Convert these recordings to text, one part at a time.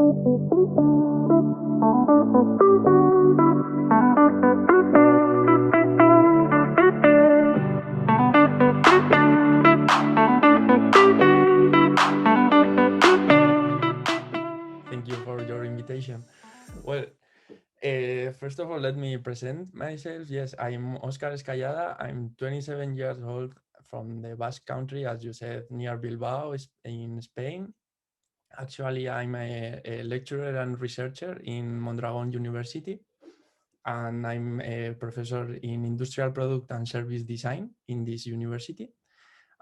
Thank you for your invitation. Well, first of all, let me present myself. Yes, I'm Oscar Escallada. I'm 27 years old from the Basque Country, as you said, near Bilbao in Spain. Actually, I'm a lecturer and researcher in Mondragon University, and I'm a professor in industrial product and service design in this university.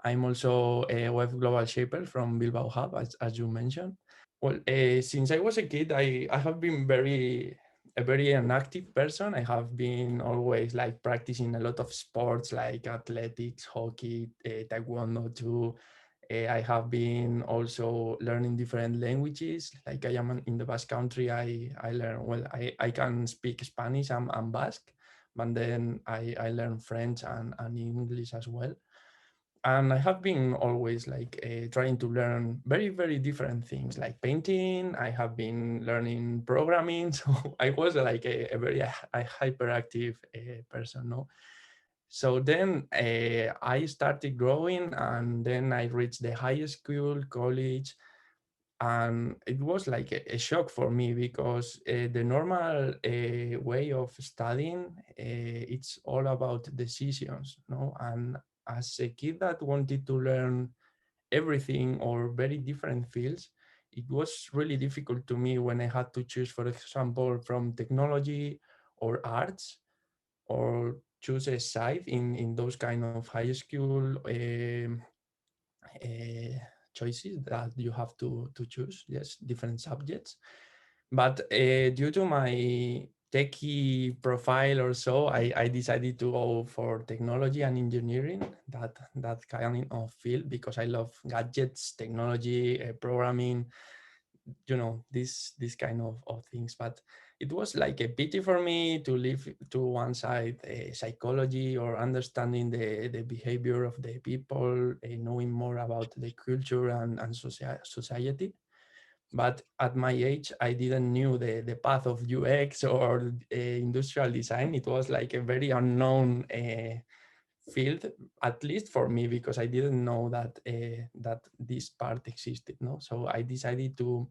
I'm also a web global shaper from Bilbao Hub, as you mentioned. Well, since I was a kid, I have been a very an active person. I have been always like practicing a lot of sports like athletics, hockey, taekwondo too. I have been also learning different languages. Like I am in the Basque Country, I learn, well, I can speak Spanish and Basque, but then I learn French and English as well. And I have been always like trying to learn very different things like painting. I have been learning programming, so I was like a very hyperactive person, no? So then I started growing, and then I reached the high school, college, and it was like a shock for me because the normal way of studying, it's all about decisions, no? And as a kid that wanted to learn everything or very different fields, it was really difficult to me when I had to choose, for example, from technology or arts, or choose a side in those kind of high school uh, choices that you have to choose. Yes, different subjects. But due to my techie profile or so, I decided to go for technology and engineering, that kind of field, because I love gadgets, technology, programming, this kind of things. But it was like a pity for me to leave to one side psychology or understanding the behavior of the people, knowing more about the culture and society. But at my age, I didn't knew the path of UX or industrial design. It was like a very unknown field, at least for me, because I didn't know that this part existed. No, so I decided to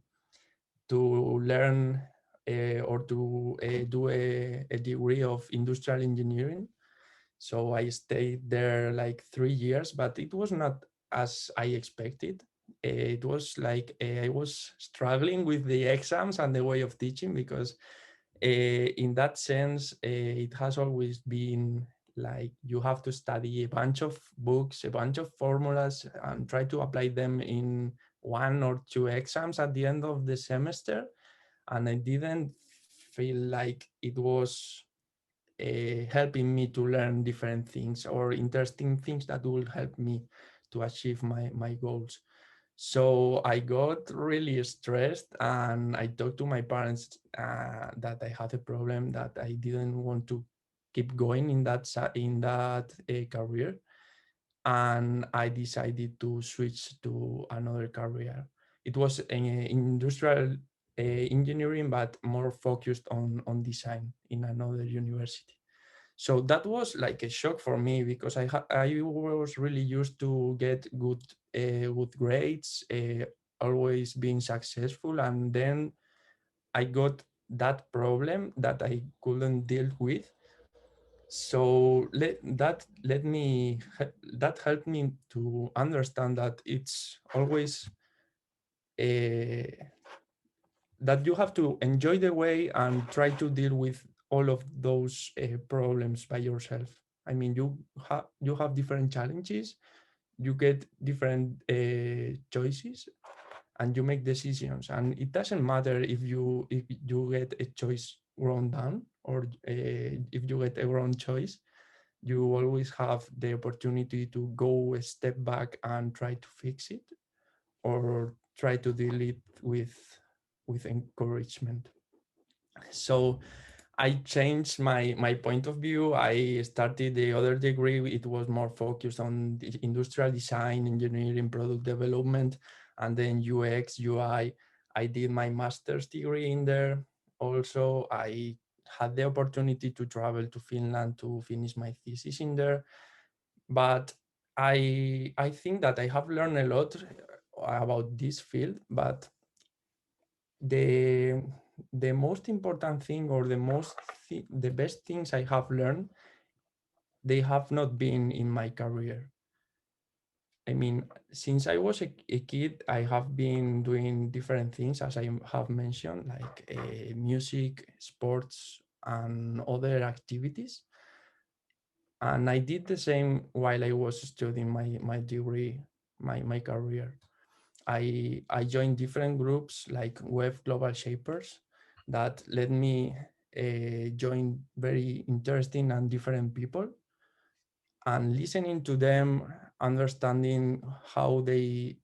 learn or to do a degree of industrial engineering. So I stayed there like 3 years, but it was not as I expected. It was like I was struggling with the exams and the way of teaching, because in that sense, it has always been like you have to study a bunch of books, a bunch of formulas, and try to apply them in one or two exams at the end of the semester. And I didn't feel like it was helping me to learn different things or interesting things that will help me to achieve my goals. So I got really stressed, and I talked to my parents that I had a problem, that I didn't want to keep going in that career, and I decided to switch to another career. It was industrial engineering, but more focused on design in another university. So that was like a shock for me, because I was really used to get good grades, always being successful, and then I got that problem that I couldn't deal with. So that helped me to understand that it's always uh, that you have to enjoy the way and try to deal with all of those problems by yourself. I mean, you have different challenges, you get different choices, and you make decisions. And it doesn't matter if you get a choice wrong done, or if you get a wrong choice. You always have the opportunity to go a step back and try to fix it, or try to deal it with encouragement. So I changed my point of view. I started the other degree. It was more focused on industrial design, engineering, product development, and then UX, UI. I did my master's degree in there. Also, I had the opportunity to travel to Finland to finish my thesis in there. But I think that I have learned a lot about this field, but the the most important thing, or the best things I have learned, they have not been in my career. I mean, since I was a kid, I have been doing different things, as I have mentioned, like music, sports, and other activities. And I did the same while I was studying my degree, my career. I joined different groups like Web Global Shapers that let me join very interesting and different people, and listening to them, understanding how they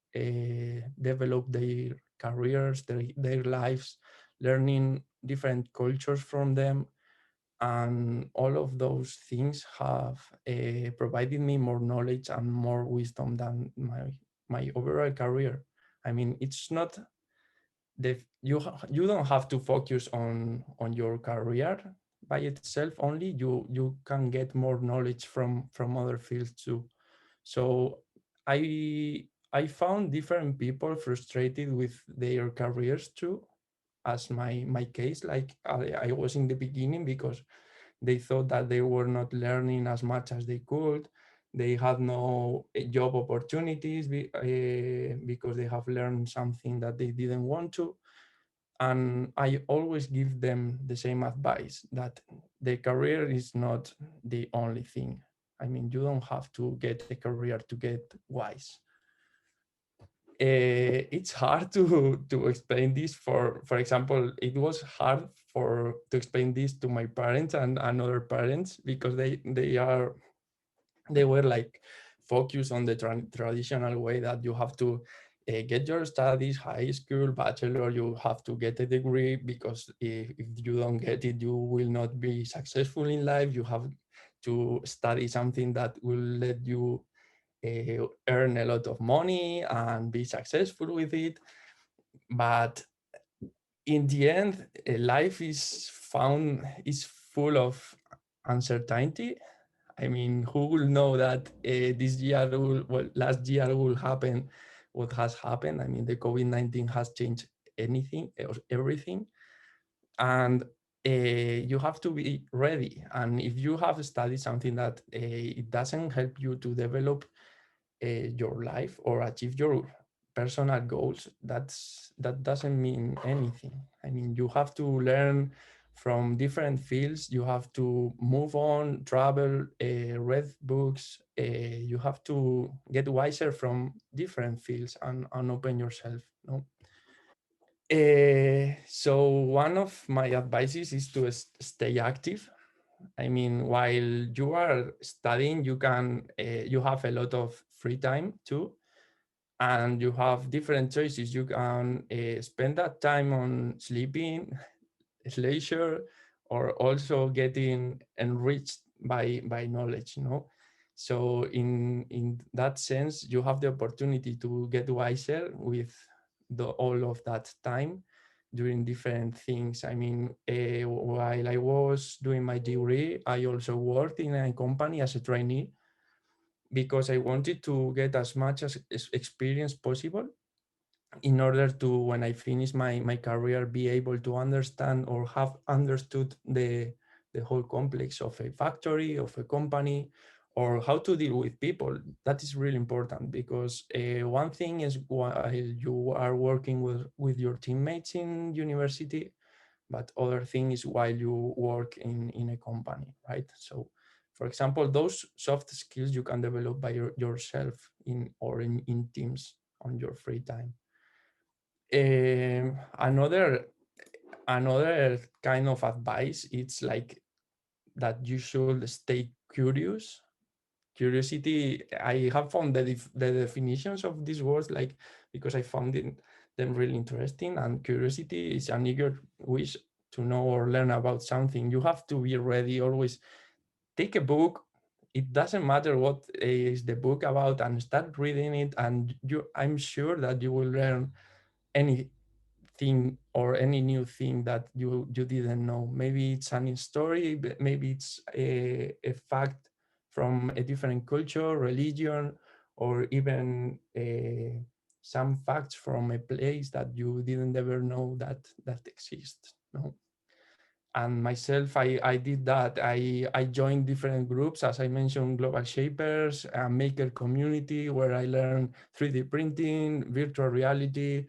develop their careers, their lives, learning different cultures from them. And all of those things have provided me more knowledge and more wisdom than my overall career. I mean, it's not you don't have to focus on your career by itself only. You can get more knowledge from other fields too. So I found different people frustrated with their careers too, as my case. Like I was in the beginning, because they thought that they were not learning as much as they could. They had no job opportunities because they have learned something that they didn't want to. And I always give them the same advice, that the career is not the only thing. I mean, you don't have to get a career to get wise. It's hard to explain this. For example, it was hard for to explain this to my parents and other parents, because they were like focused on the traditional way, that you have to get your studies, high school, bachelor, you have to get a degree, because if you don't get it, you will not be successful in life. You have to study something that will let you earn a lot of money and be successful with it. But in the end, life is full of uncertainty. I mean, who will know that this year will, well, last year will happen what has happened? I mean, the COVID-19 has changed anything, everything. And you have to be ready. And if you have studied something that it doesn't help you to develop your life or achieve your personal goals, that doesn't mean anything. I mean, you have to learn from different fields. You have to move on, travel, read books. You have to get wiser from different fields and open yourself. No? So one of my advices is to stay active. I mean, while you are studying, you have a lot of free time too, and you have different choices. You can spend that time on sleeping, leisure, or also getting enriched by knowledge. So in that sense, you have the opportunity to get wiser with all of that time doing different things. I mean, while I was doing my degree, I also worked in a company as a trainee, because I wanted to get as much as experience possible, in order to, when I finish my career, be able to understand or have understood the whole complex of a factory, of a company, or how to deal with people. That is really important, because one thing is while you are working with your teammates in university, but other thing is while you work in a company, right? So for example, those soft skills you can develop by yourself in teams on your free time. Another kind of advice, it's like that you should stay curious. Curiosity, I have found the definitions of these words, like, because I found them really interesting. And curiosity is an eager wish to know or learn about something. You have to be ready always. Take a book, it doesn't matter what is the book about, and start reading it, and I'm sure that you will learn anything thing or any new thing that you didn't know. Maybe it's a new story, maybe it's a fact from a different culture, religion, or even some facts from a place that you didn't ever know that exists. No? And myself, I did that. I joined different groups, as I mentioned, Global Shapers, a maker community where I learned 3D printing, virtual reality.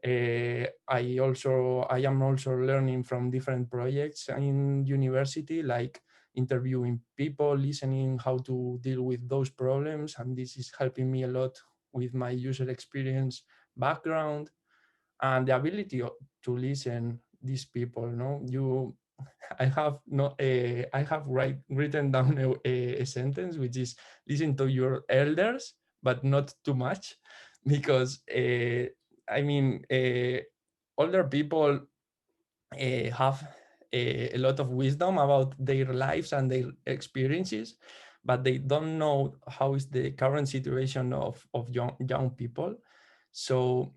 I am also learning from different projects in university, like interviewing people, listening how to deal with those problems, and this is helping me a lot with my user experience background and the ability to listen these people. No, you I have no I have written down a sentence which is listen to your elders but not too much, because I mean older people have a lot of wisdom about their lives and their experiences, but they don't know how is the current situation of young people. So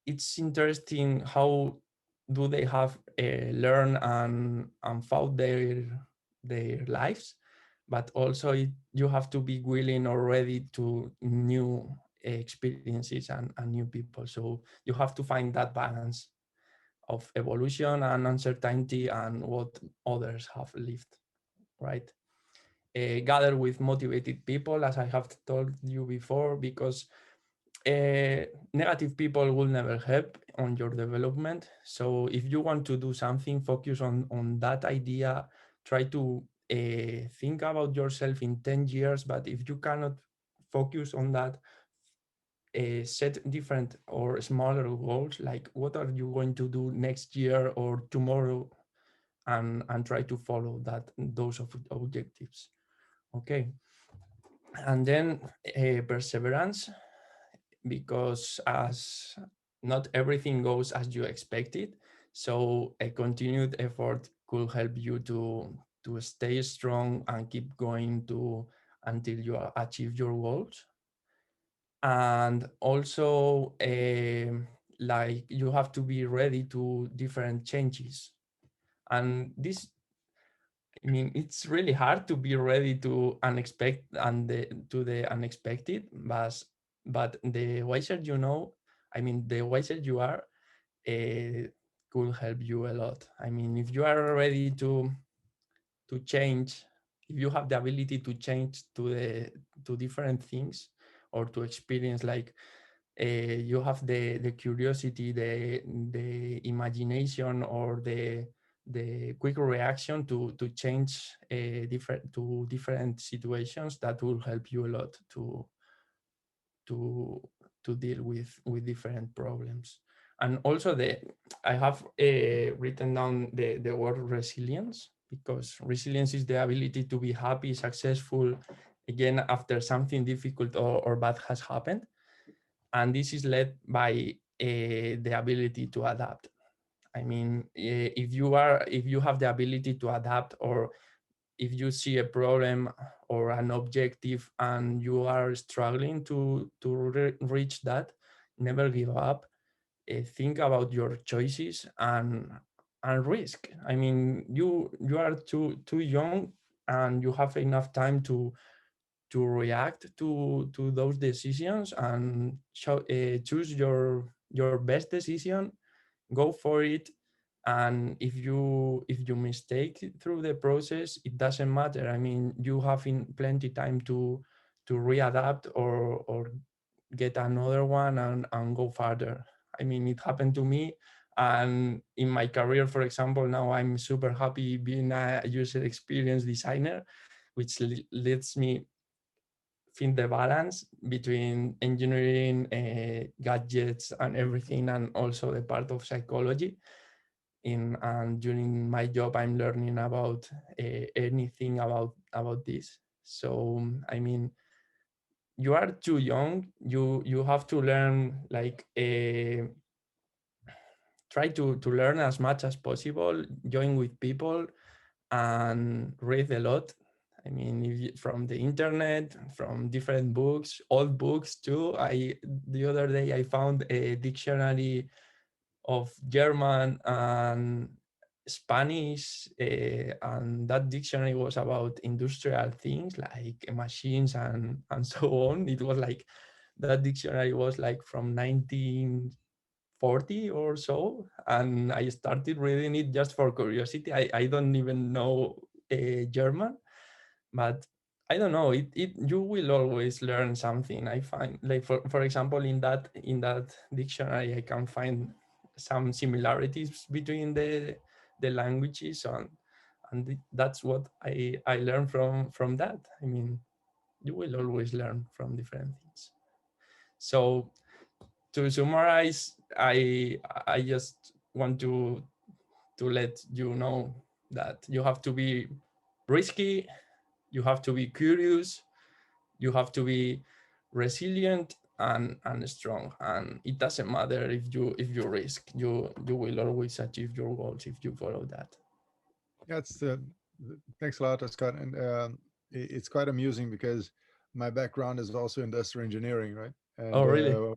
it's interesting how do they have learned and found their lives, but also you have to be willing or ready to new experiences and new people. So you have to find that balance of evolution and uncertainty and what others have lived, right? Gather with motivated people, as I have told you before, because negative people will never help on your development. So if you want to do something, focus on that idea. Try to think about yourself in 10 years, but if you cannot focus on that, set different or smaller goals, like what are you going to do next year or tomorrow, and try to follow those objectives. Okay. And then perseverance, because as not everything goes as you expected, so a continued effort could help you to stay strong and keep going to until you achieve your goals. And also like you have to be ready to different changes, and this, I mean, it's really hard to be ready to unexpected and to the unexpected, but the wiser you know, I mean, the wiser you are, could help you a lot. I mean, if you are ready to change, if you have the ability to change to different things or to experience, like you have the curiosity, the imagination, or the quick reaction to change different situations, that will help you a lot to to deal with different problems. And also I have written down the word resilience, because resilience is the ability to be happy, successful again after something difficult or bad has happened. And this is led by the ability to adapt. I mean, if you have the ability to adapt, or if you see a problem or an objective and you are struggling to reach that, never give up. Think about your choices and risk. I mean, you are too young, and you have enough time to react to those decisions and choose your best decision. Go for it. And if you mistake through the process, it doesn't matter. I mean, you have in plenty time to readapt or get another one and go further. I mean, it happened to me, and in my career, for example, now I'm super happy being a user experience designer, which lets me find the balance between engineering, gadgets, and everything, and also the part of psychology. And during my job, I'm learning about anything about this. So I mean, you are too young. You have to learn, like try to learn as much as possible. Join with people and read a lot. I mean, from the internet, from different books, old books too. The other day I found a dictionary of German and Spanish, and that dictionary was about industrial things like machines and so on. It was like that dictionary was like from 1940 or so, and I started reading it just for curiosity. I don't even know German, but I don't know, it you will always learn something. I find, like, for example, in that dictionary I can find some similarities between the languages, and that's what I learned from that. I mean, you will always learn from different things. So to summarize, I just want to let you know that you have to be risky, you have to be curious, you have to be resilient and strong, and it doesn't matter if you risk, you will always achieve your goals if you follow that. That's thanks a lot, Scott. And it's quite amusing because my background is also industrial engineering, right? Oh, And really?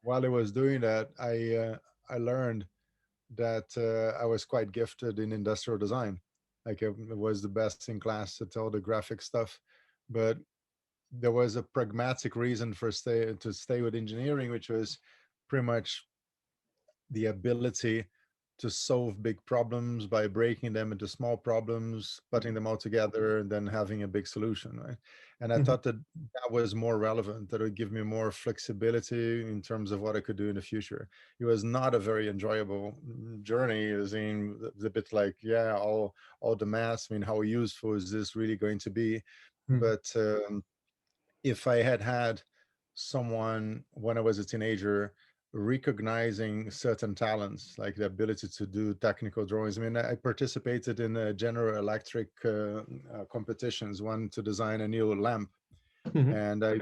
while I was doing that, I learned that I was quite gifted in industrial design. Like I was the best in class at all the graphic stuff, but there was a pragmatic reason for stay with engineering, which was pretty much the ability to solve big problems by breaking them into small problems, putting them all together, and then having a big solution, right? And I thought that that was more relevant, that it would give me more flexibility in terms of what I could do in the future. It was not a very enjoyable journey. It was a bit like, yeah, all the maths. I mean, how useful is this really going to be? But if I had had someone when I was a teenager recognizing certain talents, like the ability to do technical drawings. I mean, I participated in General Electric competitions, one to design a new lamp, and I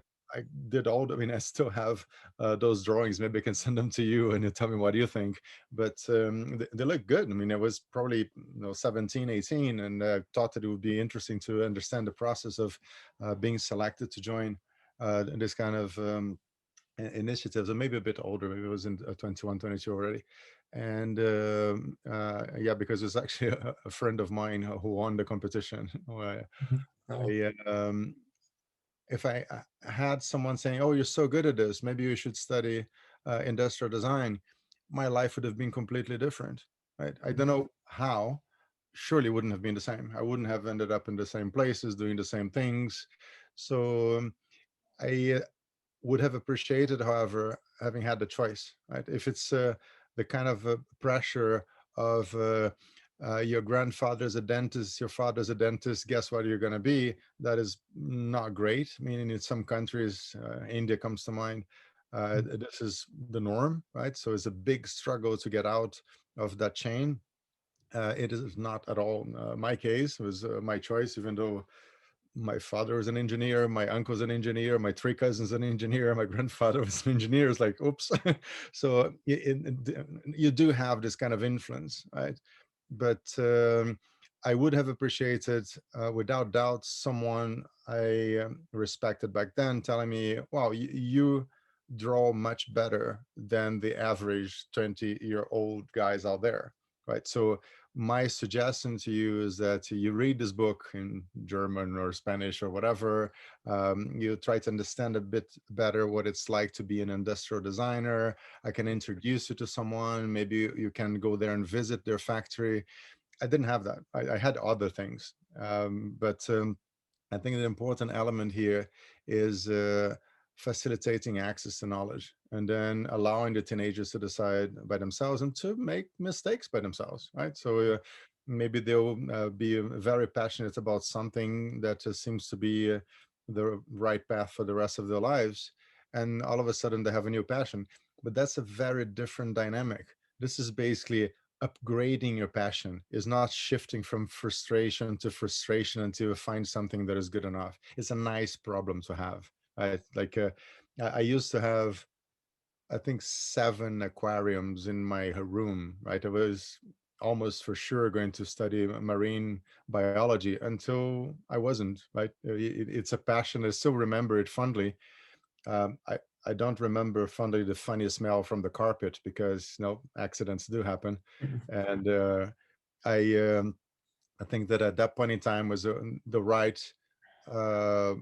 did all. I mean, I still have those drawings. Maybe I can send them to you, and you tell me what you think. But they look good. I mean, I was probably 17, 18, and I thought that it would be interesting to understand the process of being selected to join this kind of initiatives, or maybe a bit older. Maybe it was in 21, 22 already. And yeah, because it's actually a friend of mine who won the competition. Oh. I if I had someone saying, "Oh, you're so good at this, maybe you should study industrial design," my life would have been completely different, right? I don't know how. Surely wouldn't have been the same. I wouldn't have ended up in the same places doing the same things. So I would have appreciated, however, having had the choice, right? If it's the kind of pressure of your grandfather's a dentist, your father's a dentist, guess what you're going to be? That is not great. Meaning, in some countries, India comes to mind, this is the norm, right? So it's a big struggle to get out of that chain. It is not at all my case. It was my choice, even though my father was an engineer, my uncle's an engineer, my three cousins an engineer, my grandfather was an engineer. It's like, oops. So you do have this kind of influence, right? But I would have appreciated, without doubt, someone I respected back then telling me, wow, you draw much better than the average 20-year-old guys out there, right? So my suggestion to you is that you read this book in German or Spanish or whatever. You try to understand a bit better what it's like to be an industrial designer. I can introduce you to someone. Maybe you can go there and visit their factory. I didn't have that. I had other things. But I think the important element here is facilitating access to knowledge and then allowing the teenagers to decide by themselves and to make mistakes by themselves, right? So maybe they'll be very passionate about something that seems to be the right path for the rest of their lives. And all of a sudden they have a new passion. But that's a very different dynamic. This is basically upgrading your passion, is not shifting from frustration to frustration until you find something that is good enough. It's a nice problem to have, right? Like I used to have, I think, 7 aquariums in my room, right? I was almost for sure going to study marine biology until I wasn't, right? It's a passion. I still remember it fondly. I don't remember fondly the funny smell from the carpet because accidents do happen, and I I think that at that point in time was the right uh,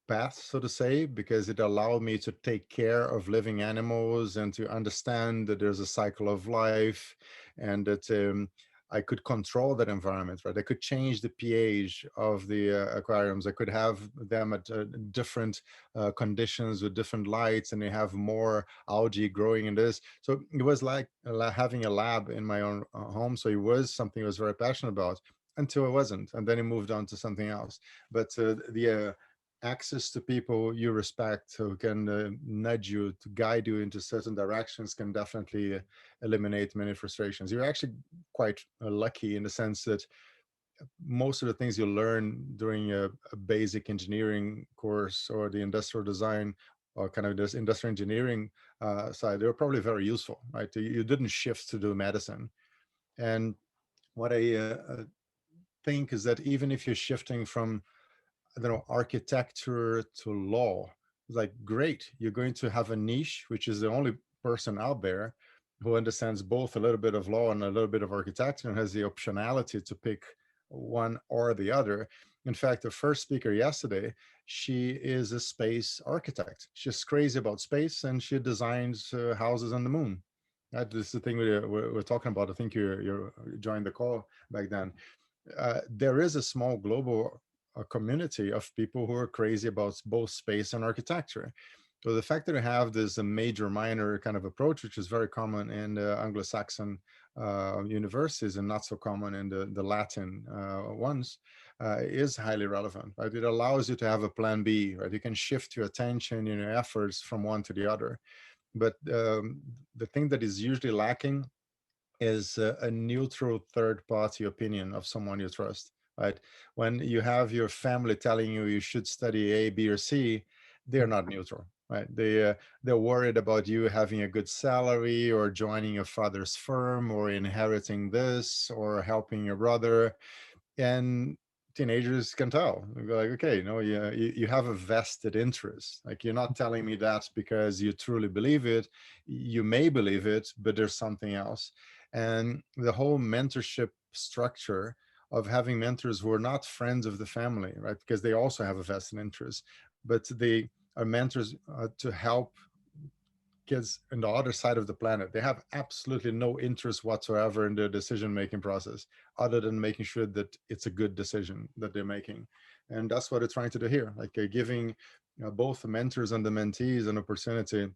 path, so to say, because it allowed me to take care of living animals and to understand that there's a cycle of life, and that I could control that environment, right? I could change the pH of the aquariums. I could have them at different conditions with different lights, and they have more algae growing in this. So it was like having a lab in my own home. So it was something I was very passionate about until it wasn't, and then it moved on to something else. But the access to people you respect who can nudge you to guide you into certain directions can definitely eliminate many frustrations. You're actually quite lucky in the sense that most of the things you learn during a basic engineering course or the industrial design or kind of this industrial engineering side, they're probably very useful, right? You didn't shift to do medicine. And what I think is that even if you're shifting from, I don't know, architecture to law. It's like, great, you're going to have a niche, which is the only person out there who understands both a little bit of law and a little bit of architecture and has the optionality to pick one or the other. In fact, the first speaker yesterday, she is a space architect. She's crazy about space and she designs houses on the moon. This is the thing we're talking about. I think you joined the call back then. There is a small global community of people who are crazy about both space and architecture. So the fact that we have this major minor kind of approach, which is very common in the Anglo-Saxon universities and not so common in the Latin ones, is highly relevant. Right? It allows you to have a plan B. Right? You can shift your attention and your efforts from one to the other. But the thing that is usually lacking is a neutral third party opinion of someone you trust, right? When you have your family telling you you should study A, B, or C, they're not neutral, right? They're worried about you having a good salary or joining your father's firm or inheriting this or helping your brother. And teenagers can tell. They're like, okay, you have a vested interest. Like, you're not telling me that because you truly believe it. You may believe it, but there's something else. And the whole mentorship structure of having mentors who are not friends of the family, right? Because they also have a vested interest, but they are mentors to help kids on the other side of the planet. They have absolutely no interest whatsoever in the decision making process other than making sure that it's a good decision that they're making. And that's what they're trying to do here, like giving both the mentors and the mentees an opportunity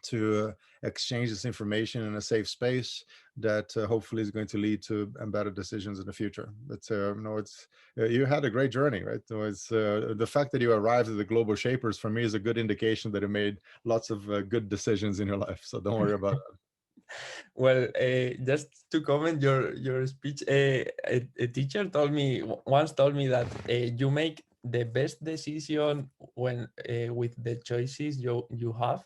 to exchange this information in a safe space that hopefully is going to lead to better decisions in the future. But it's you had a great journey, right? So it's the fact that you arrived at the global shapers for me is a good indication that you made lots of good decisions in your life. So don't worry about it. Well, just to comment your speech, a teacher once told me that you make the best decision when with the choices you have,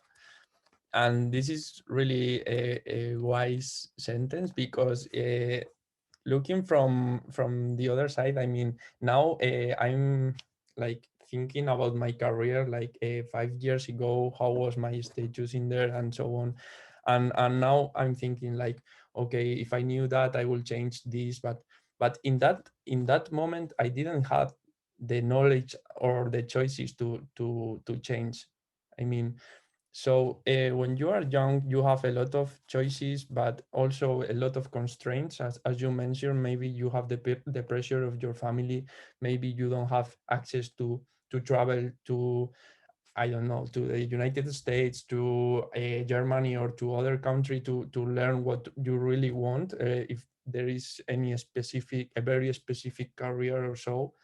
and this is really a wise sentence because looking from the other side, I mean, now I'm like thinking about my career like 5 years ago, how was my status in there and so on, and now I'm thinking like, okay, if I knew that, I will change this, but in that moment I didn't have the knowledge or the choices to change. I mean, so when you are young, you have a lot of choices, but also a lot of constraints. As you mentioned, maybe you have the pressure of your family. Maybe you don't have access to travel to, I don't know, to the United States, to Germany, or to other country to learn what you really want. If there is any specific, a very specific career or so,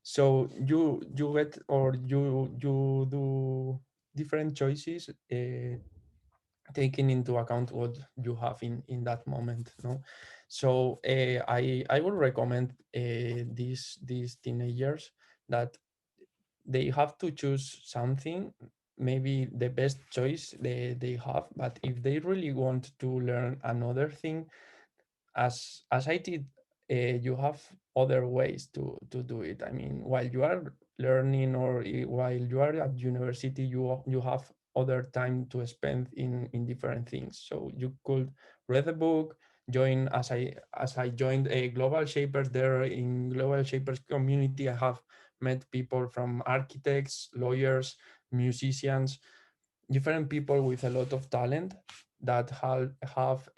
so you get or you do different choices, taking into account what you have in that moment, no? So I would recommend these teenagers that they have to choose something, maybe the best choice they have, but if they really want to learn another thing, as I did, you have other ways to do it. I mean, while you are learning or while you are at university, you have other time to spend in different things. So you could read the book, join as I joined a Global Shapers. There in Global Shapers community, I have met people from architects, lawyers, musicians, different people with a lot of talent that have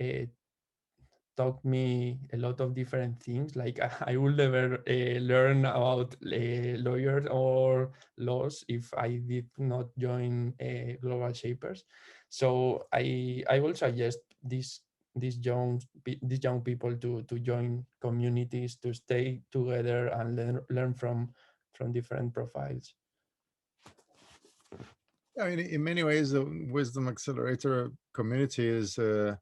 taught me a lot of different things. Like I would never learn about lawyers or laws if I did not join Global Shapers. So I will suggest these young people to join communities, to stay together and learn from different profiles. I mean, in many ways, the Wisdom Accelerator community is a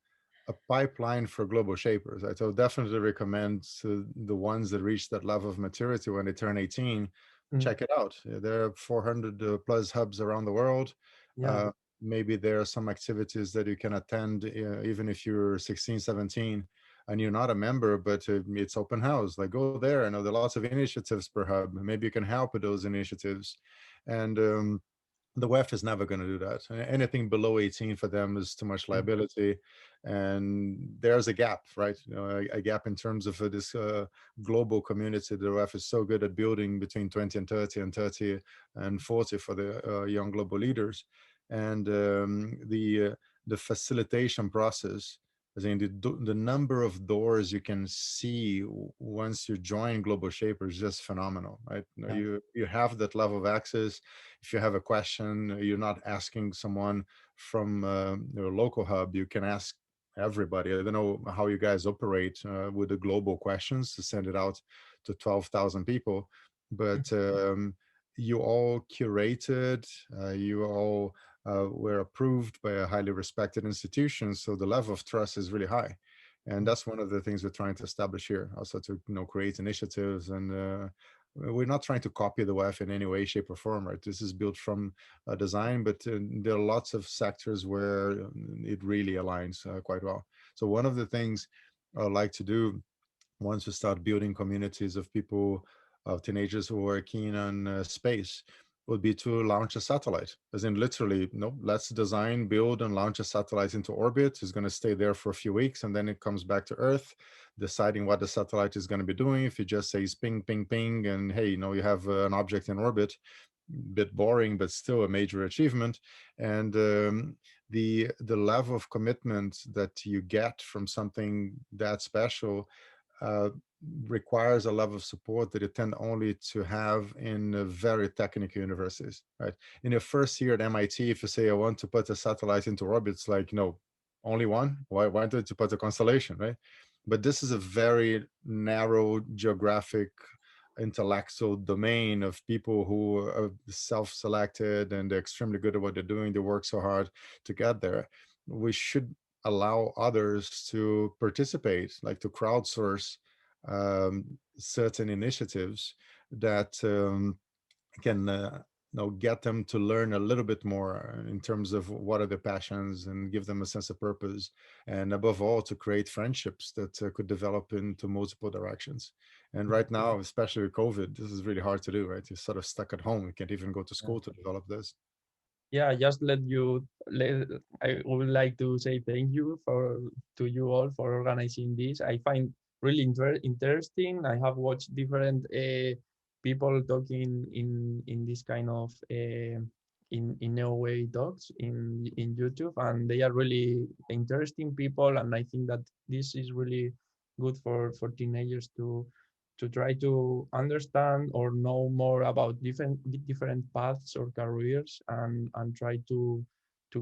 pipeline for global shapers. I would definitely recommend to the ones that reach that level of maturity when they turn 18, Mm, check it out. There are 400 plus hubs around the world. yeah. Uh, Maybe there are some activities that you can attend, even if you're 16, 17, and you're not a member, but it's open house. Like, go there. I know there are lots of initiatives per hub. Maybe you can help with those initiatives. And the WEF is never going to do that. Anything below 18 for them is too much Mm, liability, and there's a gap, right? You know, a gap in terms of this global community. The WEF is so good at building between 20 and 30, and 30 and 40 for the young global leaders, and the facilitation process. I think the number of doors you can see once you join Global Shaper is just phenomenal, right? You know, yeah. you have that level of access. If you have a question, you're not asking someone from your local hub. You can ask everybody. I don't know how you guys operate with the global questions to send it out to 12,000 people, but you all curated, you all were approved by a highly respected institution, so the level of trust is really high. And that's one of the things we're trying to establish here, also to create initiatives. And we're not trying to copy the WEF in any way, shape, or form, right? This is built from design, but there are lots of sectors where it really aligns quite well. So one of the things I like to do once we start building communities of people, of teenagers who are keen on space, would be to launch a satellite. As in, literally, no, let's design, build, and launch a satellite into orbit. It's going to stay there for a few weeks, and then it comes back to Earth, deciding what the satellite is going to be doing. If it just says ping, ping, ping, and hey, you have an object in orbit, bit boring, but still a major achievement. And the level of commitment that you get from something that special uh, requires a level of support that you tend only to have in very technical universities, right? In your first year at MIT, if you say, I want to put a satellite into orbit, it's like, only one? Why don't you put a constellation, right? But this is a very narrow geographic intellectual domain of people who are self-selected and they're extremely good at what they're doing. They work so hard to get there. We should allow others to participate, like to crowdsource certain initiatives that can get them to learn a little bit more in terms of what are their passions and give them a sense of purpose, and above all to create friendships that could develop into multiple directions. And right now, especially with COVID, this is really hard to do, right? You're sort of stuck at home, you can't even go to Yeah. school to develop this. Yeah, just I would like to say thank you to you all for organizing this. I find really interesting. I have watched different people talking in this kind of in NEOWAY talks in YouTube, and they are really interesting people. And I think that this is really good for teenagers to try to understand or know more about different paths or careers, and try to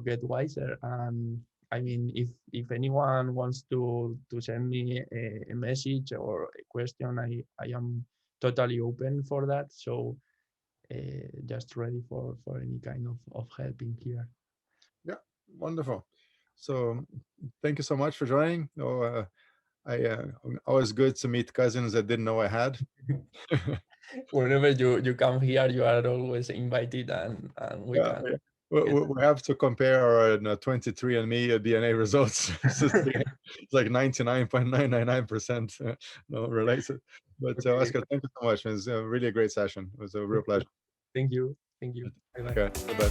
get wiser. And I mean, if anyone wants to send me a message or a question, I am totally open for that. So just ready for any kind of helping here. Yeah, wonderful. So thank you so much for joining. I always good to meet cousins I didn't know I had. Whenever you come here, you are always invited, and we Yeah, can yeah. get. We have to compare our 23andMe DNA results. It's like 99.999% no related. But Okay. Oscar, thank you so much. It was really a great session. It was a real pleasure. Thank you. Thank you. Bye bye. Okay, bye bye.